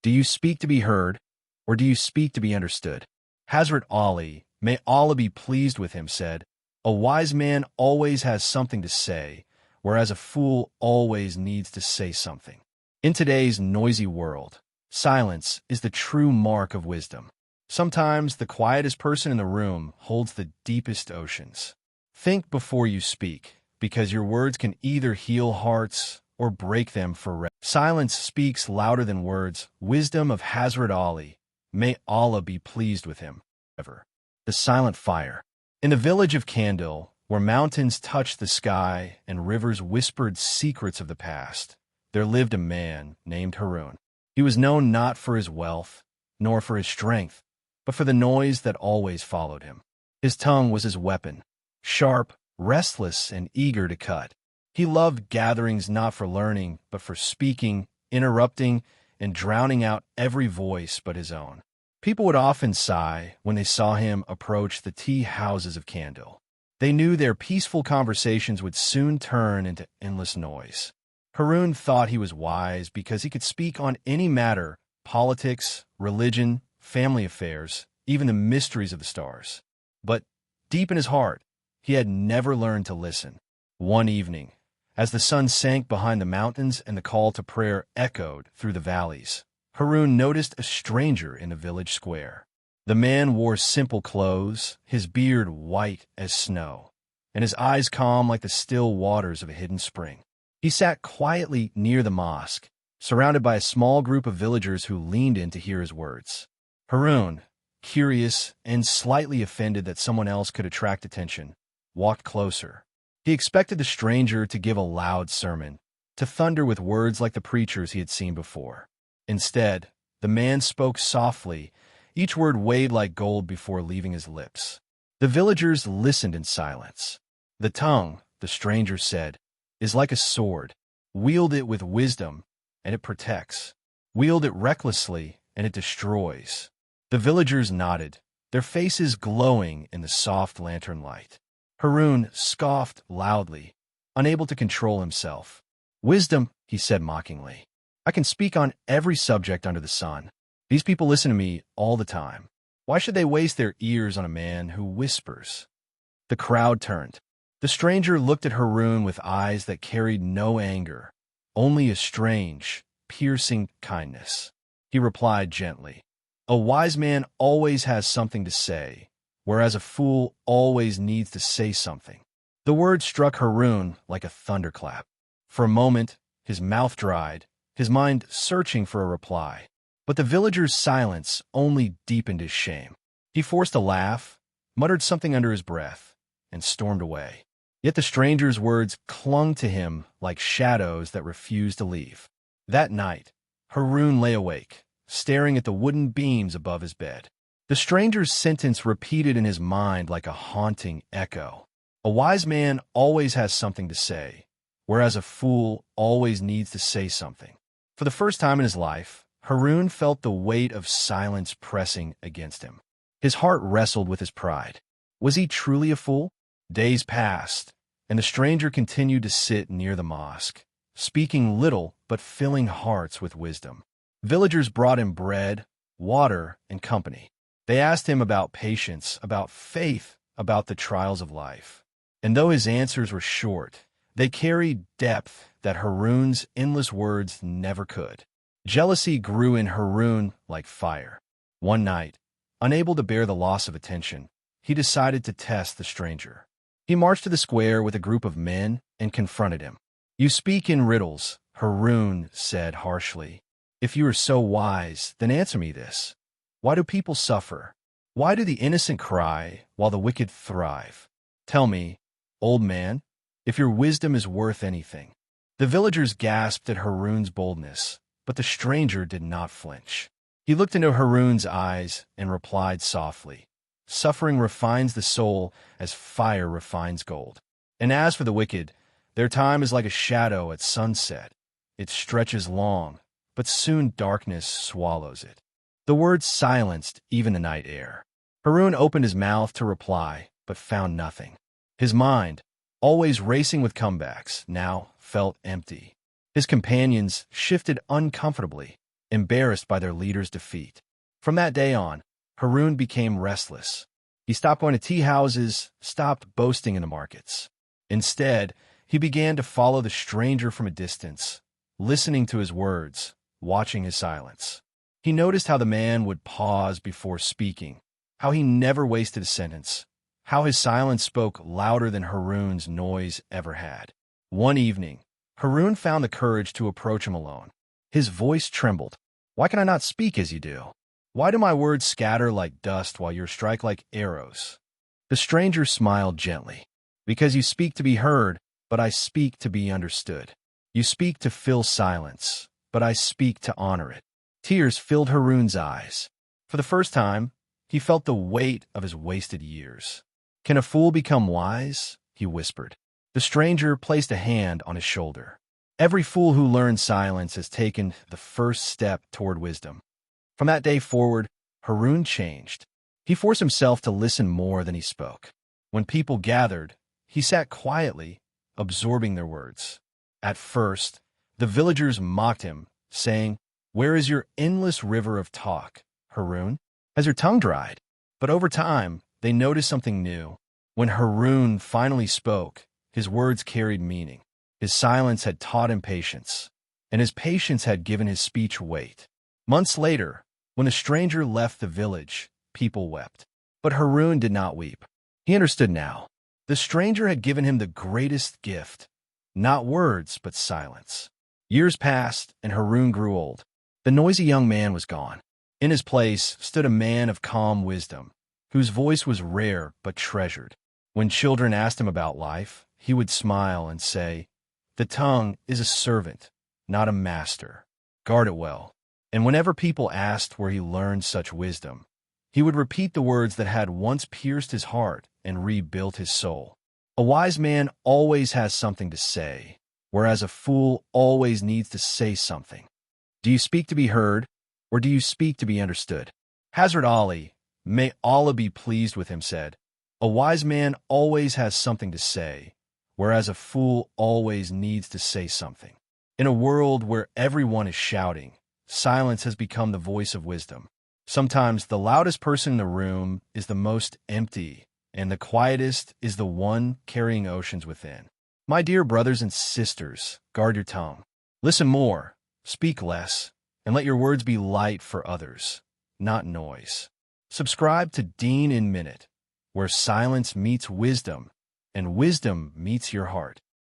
Do you speak to be heard, or do you speak to be understood? Hazrat Ali, may Allah be pleased with him, said, "A wise man always has something to say, whereas a fool always needs to say something." In today's noisy world, silence is the true mark of wisdom. Sometimes the quietest person in the room holds the deepest oceans. Think before you speak, because your words can either heal hearts or break them forever. Silence speaks louder than words. Wisdom of Hazrat Ali, may Allah be pleased with him. Ever. The silent fire. In the village of Kandil, where mountains touched the sky and rivers whispered secrets of the past, there lived a man named Harun. He was known not for his wealth, nor for his strength, but for the noise that always followed him. His tongue was his weapon, sharp, restless, and eager to cut. He loved gatherings not for learning, but for speaking, interrupting, and drowning out every voice but his own. People would often sigh when they saw him approach the tea houses of Kandil. They knew their peaceful conversations would soon turn into endless noise. Harun thought he was wise because he could speak on any matter: politics, religion, family affairs, even the mysteries of the stars. But deep in his heart, he had never learned to listen. One evening, as the sun sank behind the mountains and the call to prayer echoed through the valleys, Harun noticed a stranger in the village square. The man wore simple clothes, his beard white as snow, and his eyes calm like the still waters of a hidden spring. He sat quietly near the mosque, surrounded by a small group of villagers who leaned in to hear his words. Harun, curious and slightly offended that someone else could attract attention, walked closer. He expected the stranger to give a loud sermon, to thunder with words like the preachers he had seen before. Instead, the man spoke softly, each word weighed like gold before leaving his lips. The villagers listened in silence. "The tongue," the stranger said, "is like a sword. Wield it with wisdom, and it protects. Wield it recklessly, and it destroys." The villagers nodded, their faces glowing in the soft lantern light. Harun scoffed loudly, unable to control himself. "Wisdom," he said mockingly. "I can speak on every subject under the sun. These people listen to me all the time. Why should they waste their ears on a man who whispers?" The crowd turned. The stranger looked at Harun with eyes that carried no anger, only a strange, piercing kindness. He replied gently, "A wise man always has something to say, whereas a fool always needs to say something." The word struck Harun like a thunderclap. For a moment, his mouth dried, his mind searching for a reply. But the villager's silence only deepened his shame. He forced a laugh, muttered something under his breath, and stormed away. Yet the stranger's words clung to him like shadows that refused to leave. That night, Harun lay awake, staring at the wooden beams above his bed. The stranger's sentence repeated in his mind like a haunting echo. A wise man always has something to say, whereas a fool always needs to say something. For the first time in his life, Harun felt the weight of silence pressing against him. His heart wrestled with his pride. Was he truly a fool? Days passed, and the stranger continued to sit near the mosque, speaking little but filling hearts with wisdom. Villagers brought him bread, water, and company. They asked him about patience, about faith, about the trials of life. And though his answers were short, they carried depth that Harun's endless words never could. Jealousy grew in Harun like fire. One night, unable to bear the loss of attention, he decided to test the stranger. He marched to the square with a group of men and confronted him. "You speak in riddles," Harun said harshly. "If you are so wise, then answer me this. Why do people suffer? Why do the innocent cry while the wicked thrive? Tell me, old man, if your wisdom is worth anything." The villagers gasped at Harun's boldness, but the stranger did not flinch. He looked into Harun's eyes and replied softly, "Suffering refines the soul as fire refines gold. And as for the wicked, their time is like a shadow at sunset. It stretches long, but soon darkness swallows it." The words silenced even the night air. Harun opened his mouth to reply, but found nothing. His mind, always racing with comebacks, now felt empty. His companions shifted uncomfortably, embarrassed by their leader's defeat. From that day on, Harun became restless. He stopped going to tea houses, stopped boasting in the markets. Instead, he began to follow the stranger from a distance, listening to his words, watching his silence. He noticed how the man would pause before speaking, how he never wasted a sentence, how his silence spoke louder than Harun's noise ever had. One evening, Harun found the courage to approach him alone. His voice trembled. "Why can I not speak as you do? Why do my words scatter like dust while yours strike like arrows?" The stranger smiled gently. "Because you speak to be heard, but I speak to be understood. You speak to fill silence, but I speak to honor it." Tears filled Harun's eyes. For the first time, he felt the weight of his wasted years. "Can a fool become wise?" he whispered. The stranger placed a hand on his shoulder. "Every fool who learns silence has taken the first step toward wisdom." From that day forward, Harun changed. He forced himself to listen more than he spoke. When people gathered, he sat quietly, absorbing their words. At first, the villagers mocked him, saying, "Where is your endless river of talk, Harun? Has your tongue dried?" But over time, they noticed something new. When Harun finally spoke, his words carried meaning. His silence had taught him patience, and his patience had given his speech weight. Months later, when a stranger left the village, people wept. But Harun did not weep. He understood now. The stranger had given him the greatest gift, not words, but silence. Years passed, and Harun grew old. The noisy young man was gone. In his place stood a man of calm wisdom, whose voice was rare but treasured. When children asked him about life, he would smile and say, "The tongue is a servant, not a master. Guard it well." And whenever people asked where he learned such wisdom, he would repeat the words that had once pierced his heart and rebuilt his soul. A wise man always has something to say, whereas a fool always needs to say something. Do you speak to be heard, or do you speak to be understood? Hazrat Ali, may Allah be pleased with him, said, "A wise man always has something to say, whereas a fool always needs to say something." In a world where everyone is shouting, silence has become the voice of wisdom. Sometimes the loudest person in the room is the most empty, and the quietest is the one carrying oceans within. My dear brothers and sisters, guard your tongue. Listen more, speak less, and let your words be light for others, not noise. Subscribe to Deen in Minute, where silence meets wisdom, and wisdom meets your heart.